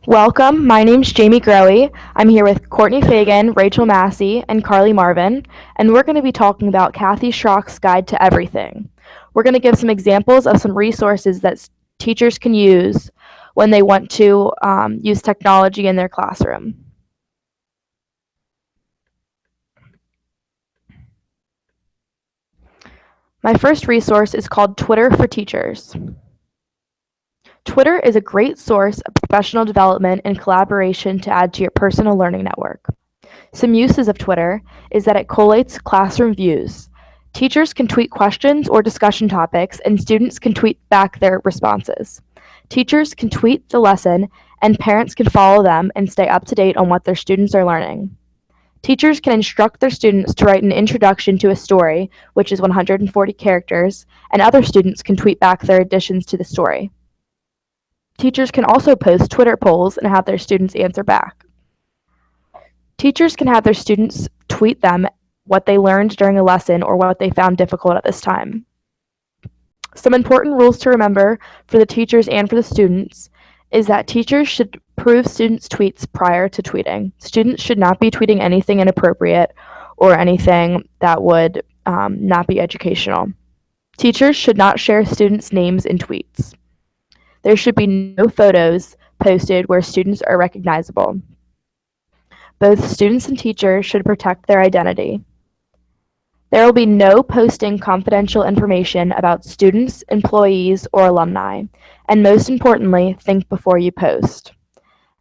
Welcome, my name's Jamie Growy. I'm here with Courtney Fagan, Rachel Massey, and Carly Marvin, and we're going to be talking about Kathy Schrock's Guide to Everything. We're going to give some examples of some resources that teachers can use when they want to use technology in their classroom. My first resource is called Twitter for Teachers. Twitter is a great source of professional development and collaboration to add to your personal learning network. Some uses of Twitter is that it collates classroom views. Teachers can tweet questions or discussion topics, and students can tweet back their responses. Teachers can tweet the lesson, and parents can follow them and stay up to date on what their students are learning. Teachers can instruct their students to write an introduction to a story, which is 140 characters, and other students can tweet back their additions to the story. Teachers can also post Twitter polls and have their students answer back. Teachers can have their students tweet them what they learned during a lesson or what they found difficult at this time. Some important rules to remember for the teachers and for the students is that teachers should approve students' tweets prior to tweeting. Students should not be tweeting anything inappropriate or anything that would not be educational. Teachers should not share students' names in tweets. There should be no photos posted where students are recognizable. Both students and teachers should protect their identity. There will be no posting confidential information about students, employees, or alumni. And most importantly, think before you post.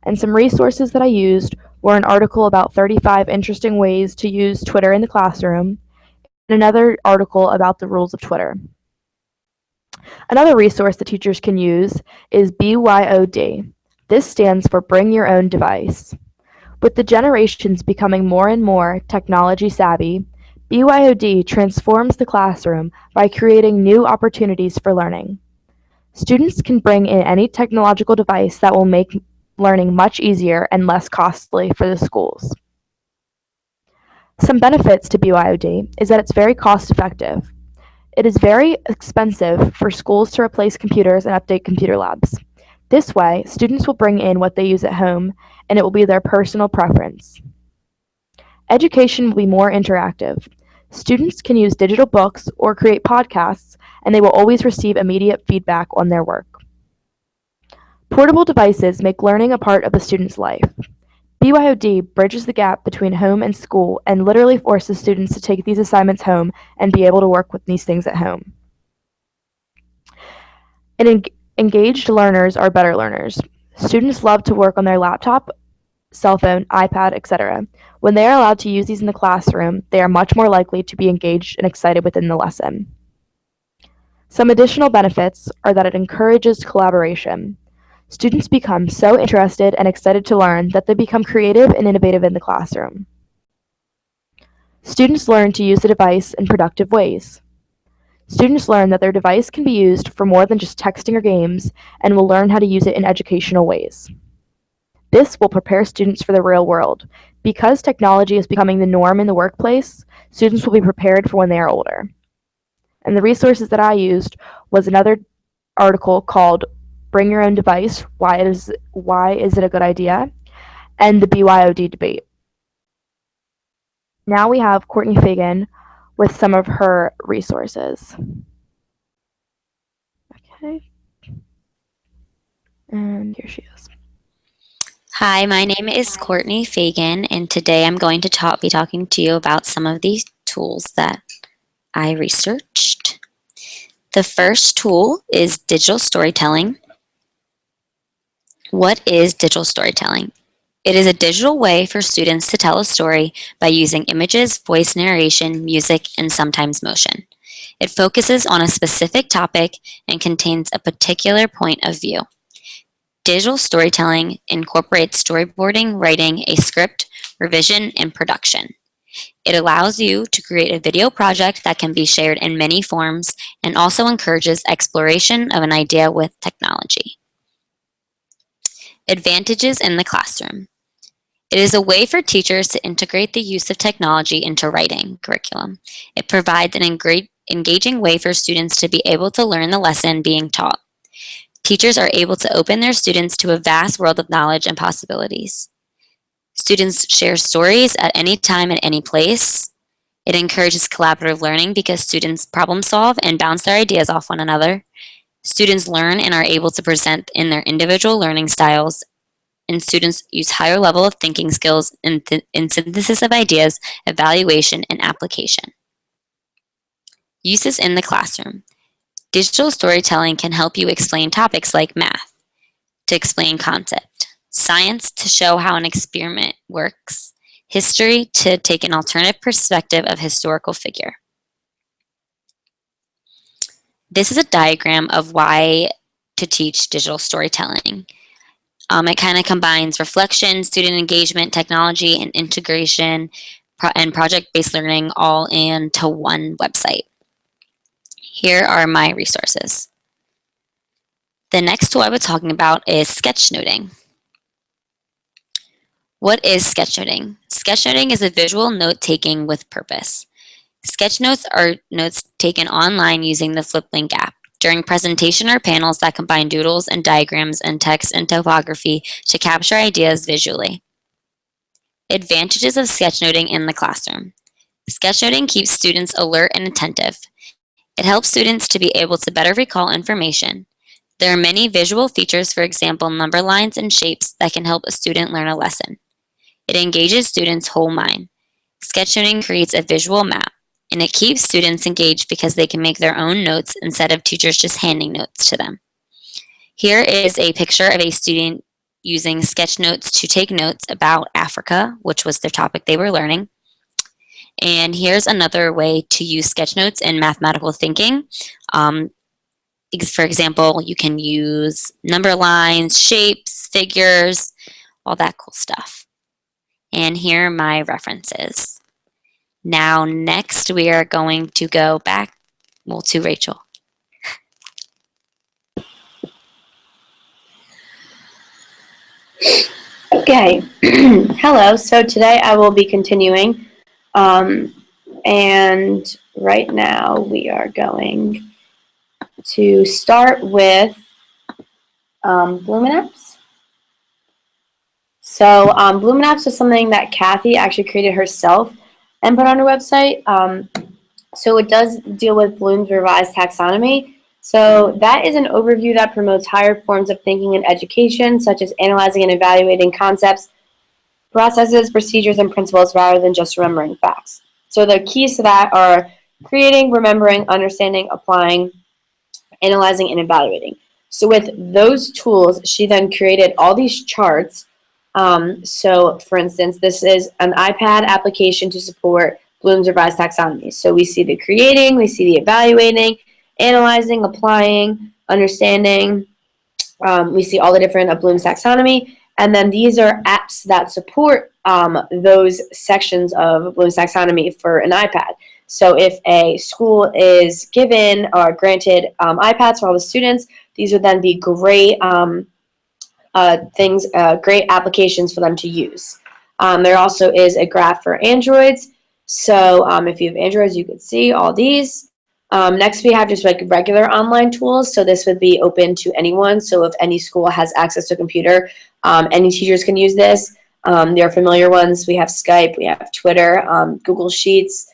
And some resources that I used were an article about 35 interesting ways to use Twitter in the classroom, and another article about the rules of Twitter. Another resource that teachers can use is BYOD. This stands for Bring Your Own Device. With the generations becoming more and more technology savvy, BYOD transforms the classroom by creating new opportunities for learning. Students can bring in any technological device that will make learning much easier and less costly for the schools. Some benefits to BYOD is that it's very cost effective. It is very expensive for schools to replace computers and update computer labs. This way, students will bring in what they use at home, and it will be their personal preference. Education will be more interactive. Students can use digital books or create podcasts, and they will always receive immediate feedback on their work. Portable devices make learning a part of the student's life. BYOD bridges the gap between home and school and literally forces students to take these assignments home and be able to work with these things at home. Engaged learners are better learners. Students love to work on their laptop, cell phone, iPad, etc. When they are allowed to use these in the classroom, they are much more likely to be engaged and excited within the lesson. Some additional benefits are that it encourages collaboration. Students become so interested and excited to learn that they become creative and innovative in the classroom. Students learn to use the device in productive ways. Students learn that their device can be used for more than just texting or games and will learn how to use it in educational ways. This will prepare students for the real world. Because technology is becoming the norm in the workplace, students will be prepared for when they are older. And the resources that I used was another article called Bring Your Own Device, Why is it a good idea? And the BYOD debate. Now we have Courtney Fagan with some of her resources. Okay. And here she is. Hi, my name is Courtney Fagan, and today I'm going to be talking to you about some of these tools that I researched. The first tool is digital storytelling. What is digital storytelling? It is a digital way for students to tell a story by using images, voice narration, music, and sometimes motion. It focuses on a specific topic and contains a particular point of view. Digital storytelling incorporates storyboarding, writing, a script, revision, and production. It allows you to create a video project that can be shared in many forms and also encourages exploration of an idea with technology. Advantages in the classroom. It is a way for teachers to integrate the use of technology into writing curriculum. It provides an engaging way for students to be able to learn the lesson being taught. Teachers are able to open their students to a vast world of knowledge and possibilities. Students share stories at any time and any place. It encourages collaborative learning because students problem solve and bounce their ideas off one another. Students learn and are able to present in their individual learning styles, and students use higher level of thinking skills in synthesis of ideas, evaluation, and application. Uses in the classroom. Digital storytelling can help you explain topics like math, to explain concept, science to show how an experiment works, history to take an alternative perspective of historical figure. This is a diagram of why to teach digital storytelling. It kind of combines reflection, student engagement, technology, and integration, and project-based learning all into one website. Here are my resources. The next tool I was talking about is sketchnoting. What is sketchnoting? Sketchnoting is a visual note-taking with purpose. Sketchnotes are notes taken online using the FlipLink app during presentation or panels that combine doodles and diagrams and text and topography to capture ideas visually. Advantages of sketchnoting in the classroom. Sketchnoting keeps students alert and attentive. It helps students to be able to better recall information. There are many visual features, for example, number lines and shapes that can help a student learn a lesson. It engages students' whole mind. Sketchnoting creates a visual map, and it keeps students engaged because they can make their own notes instead of teachers just handing notes to them. Here is a picture of a student using sketchnotes to take notes about Africa, which was the topic they were learning. And here's another way to use sketchnotes in mathematical thinking. For example, you can use number lines, shapes, figures, all that cool stuff. And here are my references. Now, next we are going to go back, to Rachel. Okay, hello. So today I will be continuing, and right now we are going to start with Apps. So Apps is something that Kathy actually created herself and put on her website. So it does deal with Bloom's revised taxonomy. So that is an overview that promotes higher forms of thinking and education, such as analyzing and evaluating concepts, processes, procedures, and principles rather than just remembering facts. So the keys to that are creating, remembering, understanding, applying, analyzing, and evaluating. So with those tools, she then created all these charts. So for instance, this is an iPad application to support Bloom's revised taxonomy. So we see the creating, we see the evaluating, analyzing, applying, understanding. We see all the different Bloom's taxonomy. And then these are apps that support those sections of Bloom's taxonomy for an iPad. So if a school is given or granted iPads for all the students, these would then be great great applications for them to use. There also is a graph for Androids. So if you have Androids, you could see all these. Next, we have just like regular online tools. So this would be open to anyone. So if any school has access to a computer, any teachers can use this. There are familiar ones. We have Skype, we have Twitter, Google Sheets,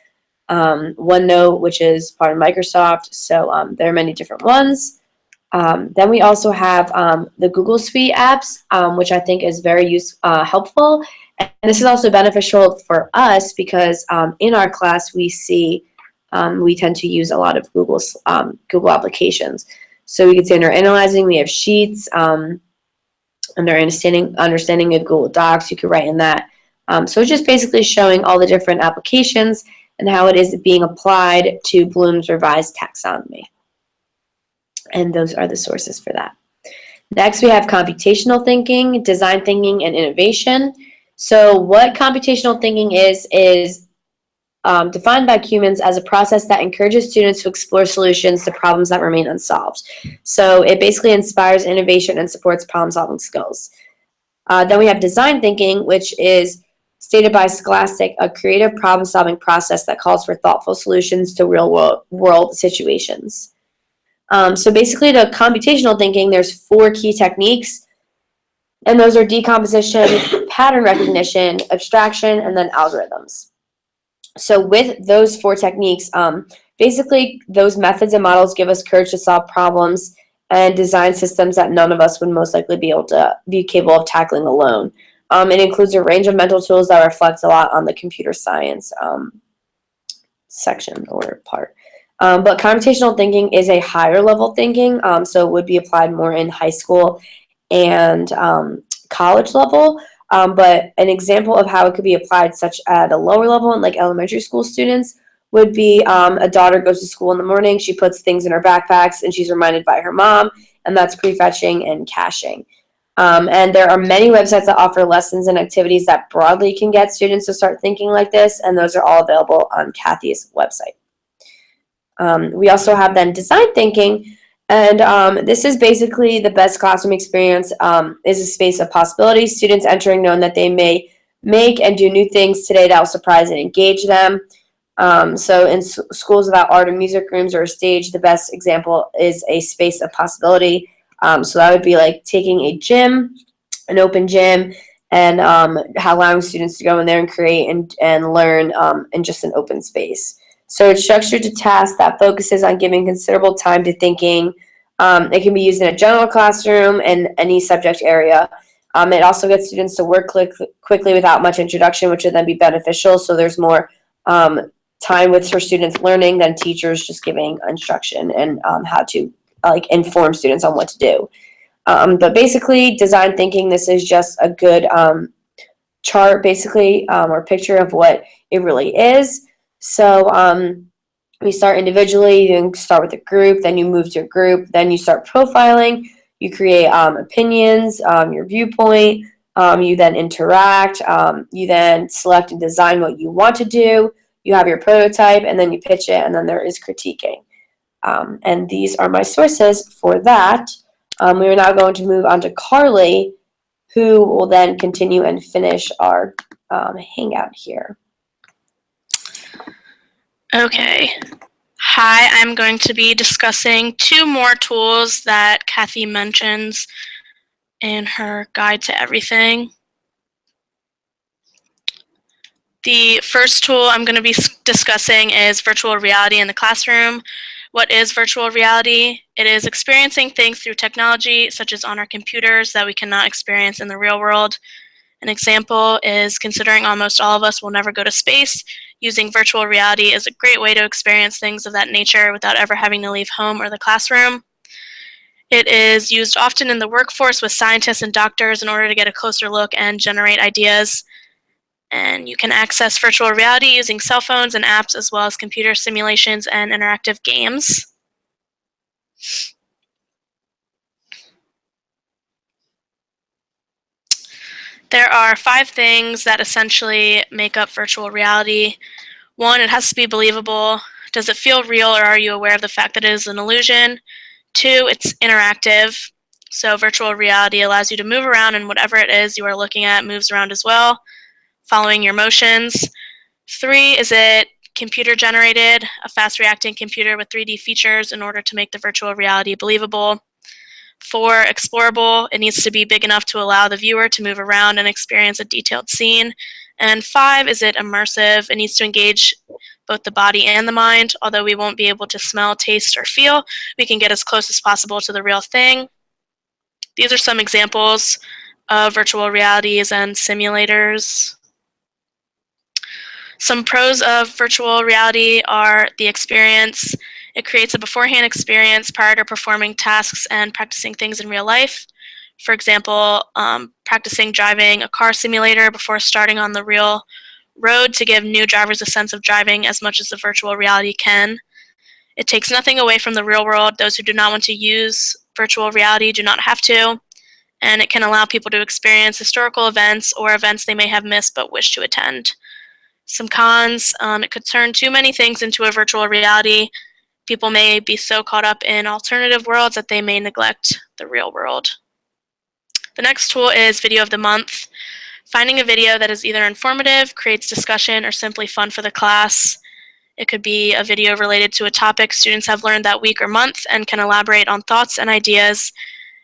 OneNote, which is part of Microsoft. So there are many different ones. Then we also have the Google Suite apps, which I think is very helpful. And this is also beneficial for us because in our class we see we tend to use a lot of Google applications. So we can see under analyzing, we have Sheets. Under understanding of Google Docs, you could write in that. So it's just basically showing all the different applications and how it is being applied to Bloom's revised taxonomy. And those are the sources for that. Next, we have computational thinking, design thinking, and innovation. So what computational thinking is defined by humans as a process that encourages students to explore solutions to problems that remain unsolved. So it basically inspires innovation and supports problem-solving skills. Then we have design thinking, which is stated by Scholastic, a creative problem-solving process that calls for thoughtful solutions to real-world situations. So basically, the computational thinking, there's 4 key techniques, and those are decomposition, pattern recognition, abstraction, and then algorithms. So with those 4 techniques, basically those methods and models give us courage to solve problems and design systems that none of us would most likely be capable of tackling alone. It includes a range of mental tools that reflect a lot on the computer science section or part. But computational thinking is a higher level thinking, so it would be applied more in high school and college level. But an example of how it could be applied, such at a lower level in like elementary school students, would be a daughter goes to school in the morning, she puts things in her backpacks, and she's reminded by her mom, and that's prefetching and caching. And there are many websites that offer lessons and activities that broadly can get students to start thinking like this, and those are all available on Kathy's website. We also have then design thinking, and this is basically the best classroom experience, is a space of possibilities. Students entering knowing that they may make and do new things today that will surprise and engage them. So in schools without art and music rooms or a stage, the best example is a space of possibility. So that would be like taking a gym, an open gym, and allowing students to go in there and create and learn in just an open space. So it's structured to tasks that focuses on giving considerable time to thinking. It can be used in a general classroom in any subject area. It also gets students to work quickly without much introduction, which would then be beneficial. So there's more time for students learning than teachers just giving instruction and how to inform students on what to do. But basically, design thinking, this is just a good chart, basically, or picture of what it really is. So we start individually, you start with a group, then you move to a group, then you start profiling, you create opinions, your viewpoint, you then interact, you then select and design what you want to do, you have your prototype, and then you pitch it, and then there is critiquing. And these are my sources for that. We are now going to move on to Carly, who will then continue and finish our hangout here. Okay. Hi, I'm going to be discussing 2 more tools that Kathy mentions in her guide to everything. The first tool I'm going to be discussing is virtual reality in the classroom. What is virtual reality? It is experiencing things through technology, such as on our computers, that we cannot experience in the real world. An example is considering almost all of us will never go to space. Using virtual reality is a great way to experience things of that nature without ever having to leave home or the classroom. It is used often in the workforce with scientists and doctors in order to get a closer look and generate ideas. And you can access virtual reality using cell phones and apps, as well as computer simulations and interactive games. There are 5 things that essentially make up virtual reality. 1, it has to be believable. Does it feel real, or are you aware of the fact that it is an illusion? 2, it's interactive. So virtual reality allows you to move around, and whatever it is you are looking at moves around as well, following your motions. 3, is it computer generated, a fast reacting computer with 3D features in order to make the virtual reality believable. 4, explorable, it needs to be big enough to allow the viewer to move around and experience a detailed scene. And 5, is it immersive, it needs to engage both the body and the mind. Although we won't be able to smell, taste, or feel, we can get as close as possible to the real thing. These are some examples of virtual realities and simulators. Some pros of virtual reality are the experience. It creates a beforehand experience prior to performing tasks and practicing things in real life. For example, practicing driving a car simulator before starting on the real road to give new drivers a sense of driving as much as the virtual reality can. It takes nothing away from the real world. Those who do not want to use virtual reality do not have to. And it can allow people to experience historical events or events they may have missed but wish to attend. Some cons, it could turn too many things into a virtual reality. People may be so caught up in alternative worlds that they may neglect the real world. The next tool is Video of the Month. Finding a video that is either informative, creates discussion, or simply fun for the class. It could be a video related to a topic students have learned that week or month and can elaborate on thoughts and ideas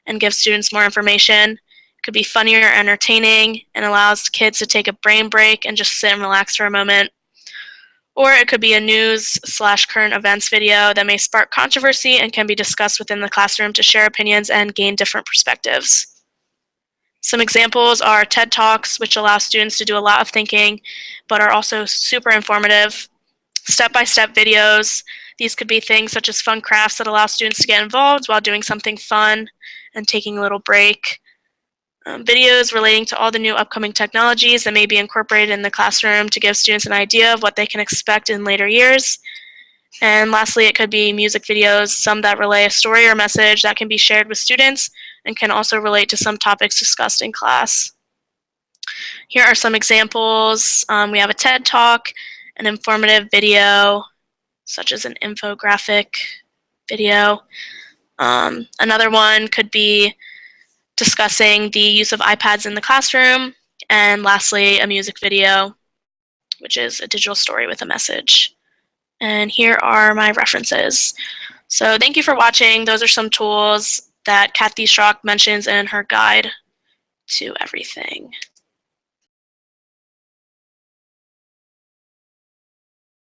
and give students more information. It could be funny or entertaining and allows kids to take a brain break and just sit and relax for a moment. Or it could be a news/current events video that may spark controversy and can be discussed within the classroom to share opinions and gain different perspectives. Some examples are TED Talks, which allow students to do a lot of thinking, but are also super informative. Step-by-step videos. These could be things such as fun crafts that allow students to get involved while doing something fun and taking a little break. Videos relating to all the new upcoming technologies that may be incorporated in the classroom to give students an idea of what they can expect in later years. And lastly, it could be music videos, some that relay a story or message that can be shared with students and can also relate to some topics discussed in class. Here are some examples. We have a TED Talk, an informative video, such as an infographic video. Another one could be discussing the use of iPads in the classroom. And lastly, a music video, which is a digital story with a message. And here are my references. So thank you for watching. Those are some tools that Kathy Schrock mentions in her guide to everything.